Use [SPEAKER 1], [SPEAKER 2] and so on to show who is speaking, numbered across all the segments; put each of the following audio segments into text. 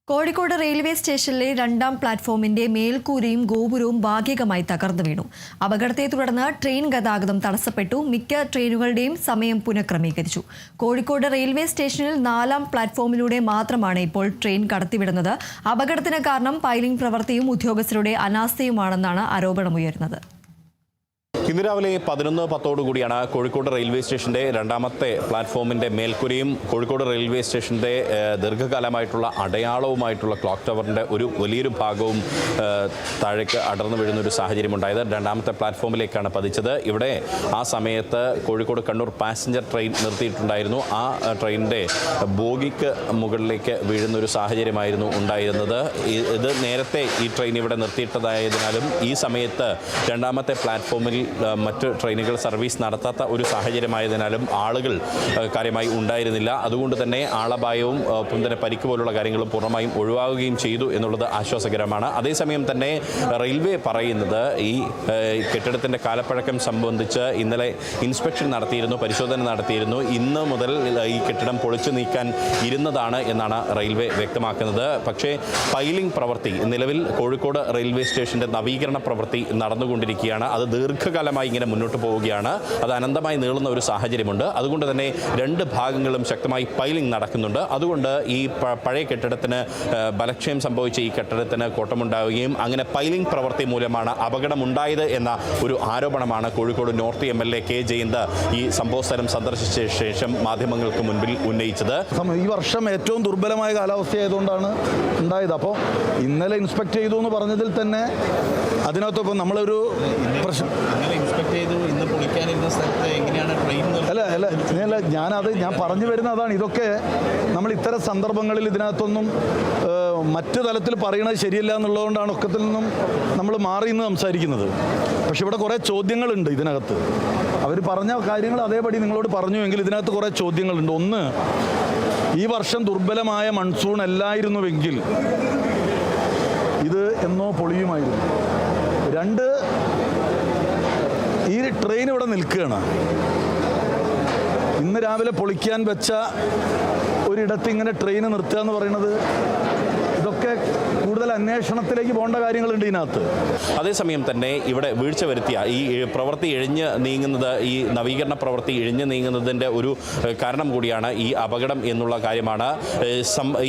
[SPEAKER 1] Kozhikode railway സ്റ്റേഷനിലെ രണ്ടാം പ്ലാറ്റ്ഫോമിന്റെ മേൽക്കൂരയും ഗോപുരവും ഭാഗികമായി തകർന്നു വീണു. അപകടത്തെ തുടർന്ന് ട്രെയിൻ ഗതാഗതം തടസ്സപ്പെട്ടു. മിക്ക ട്രെയിനുകളുടെയും സമയം പുനഃക്രമീകരിച്ചു. കോഴിക്കോട് റെയിൽവേ സ്റ്റേഷനിൽ 4-ാം പ്ലാറ്റ്ഫോമിലൂടെ മാത്രമാണ് ഇപ്പോൾ ട്രെയിൻ കടത്തിവിടുന്നത്. അപകടത്തിന് കാരണം പൈലിംഗ് പ്രവൃത്തിയും ഉദ്യോഗസ്ഥരുടെ അനാസ്ഥയുമാണെന്നാണ് ആരോപണമുയരുന്നത്.
[SPEAKER 2] ഇന്ന് രാവിലെ 11:10 കോഴിക്കോട് റെയിൽവേ സ്റ്റേഷന്റെ രണ്ടാമത്തെ പ്ലാറ്റ്ഫോമിന്റെ മേൽക്കൂരയും കോഴിക്കോട് റെയിൽവേ സ്റ്റേഷന്റെ ദീർഘകാലമായിട്ടുള്ള അടയാളവുമായിട്ടുള്ള ക്ലോക്ക് ടവറിന്റെ ഒരു വലിയൊരു ഭാഗവും താഴേക്ക് അടർന്നു വീഴുന്ന ഒരു സാഹചര്യമുണ്ടായത്. രണ്ടാമത്തെ പ്ലാറ്റ്ഫോമിലേക്കാണ് പതിച്ചത്. ഇവിടെ ആ സമയത്ത് കോഴിക്കോട് കണ്ണൂർ പാസഞ്ചർ ട്രെയിൻ നിർത്തിയിട്ടുണ്ടായിരുന്നു. ആ ട്രെയിനിന്റെ ബോഗിക്ക് മുകളിലേക്ക് വീഴുന്ന ഒരു സാഹചര്യമായിരുന്നു ഉണ്ടായിരുന്നത്. ഇത് നേരത്തെ ഈ ട്രെയിൻ ഇവിടെ നിർത്തിയിട്ടതായതിനാലും ഈ സമയത്ത് രണ്ടാമത്തെ പ്ലാറ്റ്ഫോമിൽ മറ്റ് ട്രെയിനുകൾ സർവീസ് നടത്താത്ത ഒരു സാഹചര്യമായതിനാലും ആളുകൾ കാര്യമായി ഉണ്ടായിരുന്നില്ല. അതുകൊണ്ട് തന്നെ ആളപായവും ഒപ്പം തന്നെ പരിക്ക് പോലുള്ള കാര്യങ്ങളും പൂർണ്ണമായും ഒഴിവാകുകയും ചെയ്തു എന്നുള്ളത് ആശ്വാസകരമാണ്. അതേസമയം തന്നെ റെയിൽവേ പറയുന്നത് ഈ കെട്ടിടത്തിൻ്റെ കാലപ്പഴക്കം സംബന്ധിച്ച് ഇന്നലെ ഇൻസ്പെക്ഷൻ നടത്തിയിരുന്നു, പരിശോധന നടത്തിയിരുന്നു. ഇന്ന് മുതൽ ഈ കെട്ടിടം പൊളിച്ചു നീക്കാൻ ഇരുന്നതാണ് എന്നാണ് റെയിൽവേ വ്യക്തമാക്കുന്നത്. പക്ഷേ പൈലിംഗ് പ്രവൃത്തി നിലവിൽ കോഴിക്കോട് റെയിൽവേ സ്റ്റേഷൻ്റെ നവീകരണ പ്രവൃത്തി നടന്നുകൊണ്ടിരിക്കുകയാണ്. അത് ദീർഘകാലമായി ഇങ്ങനെ മുന്നോട്ട് പോവുകയാണ്. അത് അനന്തമായി നീളുന്ന ഒരു സാഹചര്യമുണ്ട്. അതുകൊണ്ട് തന്നെ രണ്ട് ഭാഗങ്ങളും ശക്തമായി പൈലിംഗ് നടക്കുന്നുണ്ട്. അതുകൊണ്ട് ഈ പഴയ കെട്ടിടത്തിന് ബലക്ഷയം സംഭവിച്ച ഈ കെട്ടിടത്തിന് കോട്ടമുണ്ടാവുകയും അങ്ങനെ പൈലിംഗ് പ്രവൃത്തി മൂലമാണ് അപകടമുണ്ടായത് എന്ന ഒരു ആരോപണമാണ് Kozhikode north MLA K Jayant ഈ സംഭവസ്ഥലം സന്ദർശിച്ച ശേഷം മാധ്യമങ്ങൾക്ക് മുൻപിൽ ഉന്നയിച്ചത്.
[SPEAKER 3] ഈ വർഷം ഏറ്റവും ദുർബലമായ കാലാവസ്ഥയായതുകൊണ്ടാണ് ഉണ്ടായത്. അപ്പോൾ ഇന്നലെ ഇൻസ്പെക്ട് ചെയ്തു എന്ന് പറഞ്ഞതിൽ തന്നെ അതിനകത്തിപ്പോൾ നമ്മളൊരു
[SPEAKER 4] ഇൻസ്പെക്ട് ചെയ്തു, ഇന്ന് പൊളിക്കാനിരുന്ന സ്ഥലത്ത് എങ്ങനെയാണ് ട്രെയിൻ
[SPEAKER 3] ഞാൻ പറഞ്ഞു വരുന്ന അതാണ്. ഇതൊക്കെ നമ്മൾ ഇത്തരം സന്ദർഭങ്ങളിൽ ഇതിനകത്തൊന്നും മറ്റു തലത്തിൽ പറയണത് ശരിയല്ല എന്നുള്ളതുകൊണ്ടാണ് ഒക്കത്തിൽ നിന്നും നമ്മൾ മാറി നിന്ന് സംസാരിക്കുന്നത്. പക്ഷെ ഇവിടെ കുറേ ചോദ്യങ്ങളുണ്ട് ഇതിനകത്ത്. അവർ പറഞ്ഞ കാര്യങ്ങൾ അതേപടി നിങ്ങളോട് പറഞ്ഞുവെങ്കിൽ ഇതിനകത്ത് കുറേ ചോദ്യങ്ങളുണ്ട്. ഒന്ന്, ഈ വർഷം ദുർബലമായ മൺസൂൺ അല്ലായിരുന്നുവെങ്കിൽ ഇത് എന്നോ പൊളിയുമായിരുന്നു. രണ്ട്, ഈ ട്രെയിൻ ഇവിടെ നിൽക്കുകയാണ്. ഇന്ന് രാവിലെ പൊളിക്കാൻ വെച്ച ഒരിടത്ത് ഇങ്ങനെ ട്രെയിൻ നിർത്തുക എന്ന് പറയുന്നത് ഇതൊക്കെ കൂടുതൽ അന്വേഷണത്തിലേക്ക് പോകേണ്ട കാര്യങ്ങളുണ്ട് ഇതിനകത്ത്.
[SPEAKER 2] അതേസമയം തന്നെ ഇവിടെ വീഴ്ച വരുത്തിയ ഈ പ്രവൃത്തി ഇഴഞ്ഞ് നീങ്ങുന്നത്, ഈ നവീകരണ പ്രവൃത്തി ഇഴഞ്ഞ് നീങ്ങുന്നതിൻ്റെ ഒരു കാരണം കൂടിയാണ് ഈ അപകടം എന്നുള്ള കാര്യമാണ്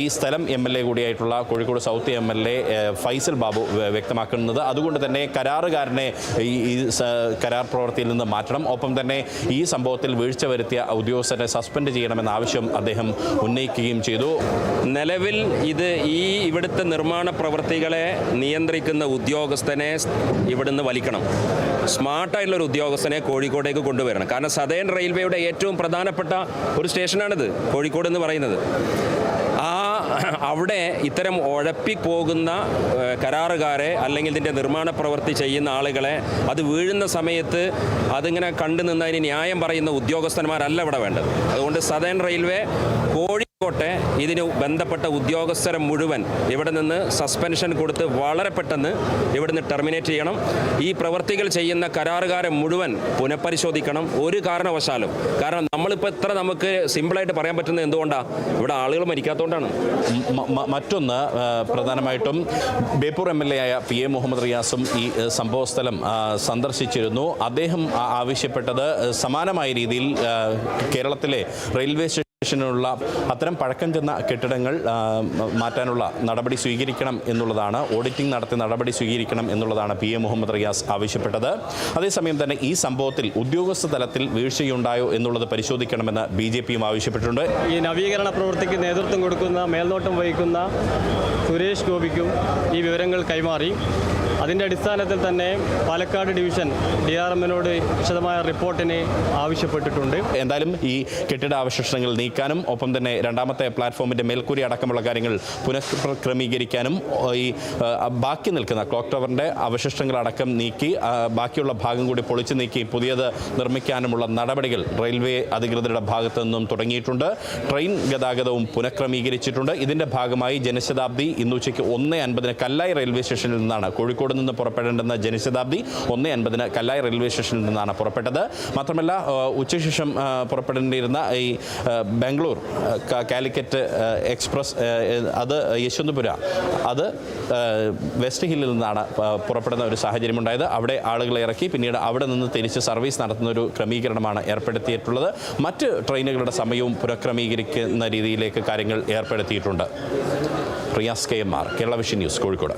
[SPEAKER 2] ഈ സ്ഥലം MLA കൂടിയായിട്ടുള്ള കോഴിക്കോട് സൗത്ത് MLA ഫൈസൽ ബാബു വ്യക്തമാക്കുന്നത്. അതുകൊണ്ട് തന്നെ കരാറുകാരനെ ഈ കരാർ പ്രവൃത്തിയിൽ നിന്ന് മാറ്റണം. ഒപ്പം തന്നെ ഈ സംഭവത്തിൽ വീഴ്ച വരുത്തിയ ഉദ്യോഗസ്ഥരെ സസ്പെൻഡ് ചെയ്യണമെന്ന ആവശ്യം അദ്ദേഹം ഉന്നയിക്കുകയും ചെയ്തു.
[SPEAKER 5] നിലവിൽ ഇവിടുത്തെ നിർമ്മാണ പ്രവൃത്തികളെ നിയന്ത്രിക്കുന്ന ഉദ്യോഗസ്ഥനെ ഇവിടുന്ന് വലിക്കണം. സ്മാർട്ടായിട്ടുള്ളൊരു ഉദ്യോഗസ്ഥനെ കോഴിക്കോടേക്ക് കൊണ്ടുവരണം. കാരണം സതേൺ റെയിൽവേയുടെ ഏറ്റവും പ്രധാനപ്പെട്ട ഒരു സ്റ്റേഷനാണിത്, കോഴിക്കോട് എന്ന് പറയുന്നത്. അവിടെ ഇത്തരം ഉഴപ്പിപ്പോകുന്ന കരാറുകാരെ അല്ലെങ്കിൽ ഇതിൻ്റെ നിർമ്മാണ പ്രവൃത്തി ചെയ്യുന്ന ആളുകളെ അത് വീഴുന്ന സമയത്ത് അതിങ്ങനെ കണ്ടു നിന്നതിന് ന്യായം പറയുന്ന ഉദ്യോഗസ്ഥന്മാരല്ല ഇവിടെ വേണ്ടത്. അതുകൊണ്ട് സതേൺ റെയിൽവേ കോഴിക്കോട്ടെ ഇതിന് ബന്ധപ്പെട്ട ഉദ്യോഗസ്ഥരെ മുഴുവൻ ഇവിടെ നിന്ന് സസ്പെൻഷൻ കൊടുത്ത് വളരെ പെട്ടെന്ന് ഇവിടെ നിന്ന് ടെർമിനേറ്റ് ചെയ്യണം. ഈ പ്രവൃത്തികൾ ചെയ്യുന്ന കരാറുകാരെ മുഴുവൻ പുനഃപരിശോധിക്കണം, ഒരു കാരണവശാലും. കാരണം നമ്മളിപ്പോൾ ഇത്ര നമുക്ക് സിമ്പിളായിട്ട് പറയാൻ പറ്റുന്നത് എന്തുകൊണ്ടാണ്? ഇവിടെ ആളുകൾ മരിക്കാത്തതുകൊണ്ടാണ്.
[SPEAKER 2] മറ്റൊന്ന്, പ്രധാനമായിട്ടും ബേപ്പൂർ MLA ആയ PA മുഹമ്മദ് റിയാസും ഈ സംഭവസ്ഥലം സന്ദർശിച്ചിരുന്നു. അദ്ദേഹം ആവശ്യപ്പെട്ടത് സമാനമായ രീതിയിൽ കേരളത്തിലെ റെയിൽവേ സ്റ്റേഷനിലുള്ള അത്തരം പഴക്കം ചെന്ന കെട്ടിടങ്ങൾ മാറ്റാനുള്ള നടപടി സ്വീകരിക്കണം എന്നുള്ളതാണ്. ഓഡിറ്റിംഗ് നടത്തി നടപടി സ്വീകരിക്കണം എന്നുള്ളതാണ് PA മുഹമ്മദ് റിയാസ് ആവശ്യപ്പെട്ടത്. അതേസമയം തന്നെ ഈ സംഭവത്തിൽ ഉദ്യോഗസ്ഥ തലത്തിൽ വീഴ്ചയുണ്ടായോ എന്നുള്ളത് പരിശോധിക്കണമെന്ന് BJPയും ആവശ്യപ്പെട്ടിട്ടുണ്ട്.
[SPEAKER 6] ഈ നവീകരണ പ്രവൃത്തിക്ക് നേതൃത്വം കൊടുക്കുന്ന, മേൽനോട്ടം വഹിക്കുന്ന സുരേഷ് ഗോപിക്കും ഈ വിവരങ്ങൾ കൈമാറി. അതിൻ്റെ അടിസ്ഥാനത്തിൽ തന്നെ പാലക്കാട് ഡിവിഷൻ DRMനോട് വിശദമായ റിപ്പോർട്ടിന് ആവശ്യപ്പെട്ടിട്ടുണ്ട്.
[SPEAKER 2] എന്തായാലും ഈ കെട്ടിടാവശിഷ്ടങ്ങൾ നീക്കാനും ഒപ്പം തന്നെ രണ്ടാമത്തെ പ്ലാറ്റ്ഫോമിൻ്റെ മേൽക്കൂരി അടക്കമുള്ള കാര്യങ്ങൾ പുനഃക്രമീകരിക്കാനും ഈ ബാക്കി നിൽക്കുന്ന ക്ലോക്ക് ടവറിൻ്റെ അവശിഷ്ടങ്ങളടക്കം നീക്കി ബാക്കിയുള്ള ഭാഗം കൂടി പൊളിച്ചു നീക്കി പുതിയത് നിർമ്മിക്കാനുമുള്ള നടപടികൾ റെയിൽവേ അധികൃതരുടെ ഭാഗത്തു നിന്നും തുടങ്ങിയിട്ടുണ്ട്. ട്രെയിൻ ഗതാഗതവും പുനഃക്രമീകരിച്ചിട്ടുണ്ട്. ഇതിൻ്റെ ഭാഗമായി ജനശതാബ്ദി ഇന്ന് ഉച്ചയ്ക്ക് 1:50 കല്ലായി റെയിൽവേ സ്റ്റേഷനിൽ നിന്നാണ് കോഴിക്കോട് കോഴിക്കോട് നിന്ന് പുറപ്പെടേണ്ടുന്ന ജനശതാബ്ദി 1:50 കല്ലായി റെയിൽവേ സ്റ്റേഷനിൽ നിന്നാണ് പുറപ്പെട്ടത്. മാത്രമല്ല ഉച്ചശേഷം പുറപ്പെടേണ്ടിയിരുന്ന ഈ ബാംഗ്ലൂർ കാലിക്കറ്റ് എക്സ്പ്രസ് അത് യശ്വന്തപുര അത് വെസ്റ്റ് ഹില്ലിൽ നിന്നാണ് പുറപ്പെടുന്ന ഒരു സാഹചര്യമുണ്ടായത്. അവിടെ ആളുകളെ ഇറക്കി പിന്നീട് അവിടെ നിന്ന് തിരിച്ച് സർവീസ് നടത്തുന്ന ഒരു ക്രമീകരണമാണ് ഏർപ്പെടുത്തിയിട്ടുള്ളത്. മറ്റ് ട്രെയിനുകളുടെ സമയവും പുനഃക്രമീകരിക്കുന്ന രീതിയിലേക്ക് കാര്യങ്ങൾ ഏർപ്പെടുത്തിയിട്ടുണ്ട്. Riyas KMR, Kerala vision news, Kozhikode.